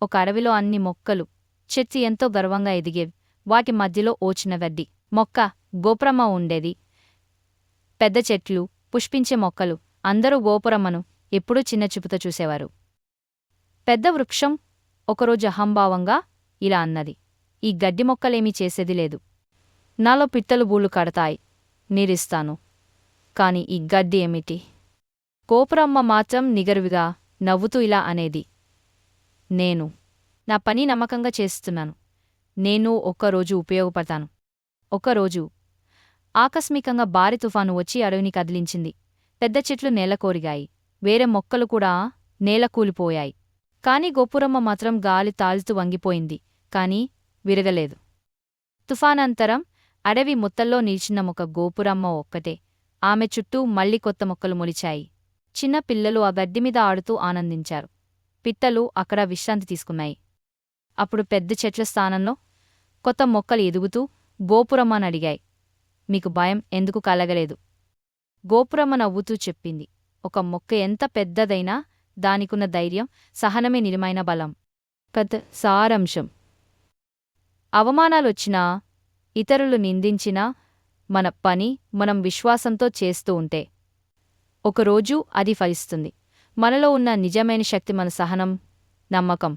ఒక అడవిలో అన్ని మొక్కలు చెట్లు ఎంతో గర్వంగా ఎదిగేవి. వాటి మధ్యలో ఓ చిన్న గడ్డి మొక్క గోపురమ్మ ఉండేది. పెద్ద చెట్లు, పుష్పించే మొక్కలు, అందరూ గోపురమ్మను ఎప్పుడూ చిన్న చూపుతో చూసేవారు. పెద్ద వృక్షం ఒకరోజు అహంభావంగా ఇలా అన్నది, ఈ గడ్డి మొక్కలేమీ చేసేది లేదు. నాలో పిట్టలు గూళ్ళు కడతాయి, నీరిస్తాను, కాని ఈ గడ్డి ఏమిటి? గోపురమ్మ మాత్రం నిగరువిగా నవ్వుతూ ఇలా అనేది, నేను నా పని నమ్మకంగా చేస్తున్నాను. నేను ఒక్కరోజు ఉపయోగపడతాను. ఒకరోజు ఆకస్మికంగా భారీ తుఫాను వచ్చి అడవిని కదిలించింది. పెద్ద చెట్లు నేలకోరిగాయి, వేరే మొక్కలు కూడా నేల కూలిపోయాయి. కాని గోపురమ్మ మాత్రం గాలి తాళుతూ వంగిపోయింది, కాని విరగలేదు. తుఫానంతరం అడవి మొత్తల్లో నిలిచిన ఒక గోపురమ్మ ఒక్కటే. ఆమె చుట్టూ మళ్లీ కొత్త మొక్కలు మొలిచాయి. చిన్న పిల్లలు ఆ గడ్డిమీద ఆడుతూ ఆనందించారు. పిట్టలు అక్కడ విశ్రాంతి తీసుకున్నాయి. అప్పుడు పెద్ద చెట్ల స్థానంలో కొత్త మొక్కలు ఎదుగుతూ గోపురమ్మనడిగాయి, మీకు భయం ఎందుకు కలగలేదు? గోపురమ్మ నవ్వుతూ చెప్పింది, ఒక మొక్క ఎంత పెద్దదైనా దానికున్న ధైర్యం, సహనమే నిజమైన బలం. కథ సారాంశం: అవమానాలొచ్చినా, ఇతరులు నిందించినా మన పని మనం విశ్వాసంతో చేస్తూ ఉంటే ఒకరోజు అది ఫలిస్తుంది. మనలో ఉన్న నిజమైన శక్తి మన సహనం, నమ్మకం.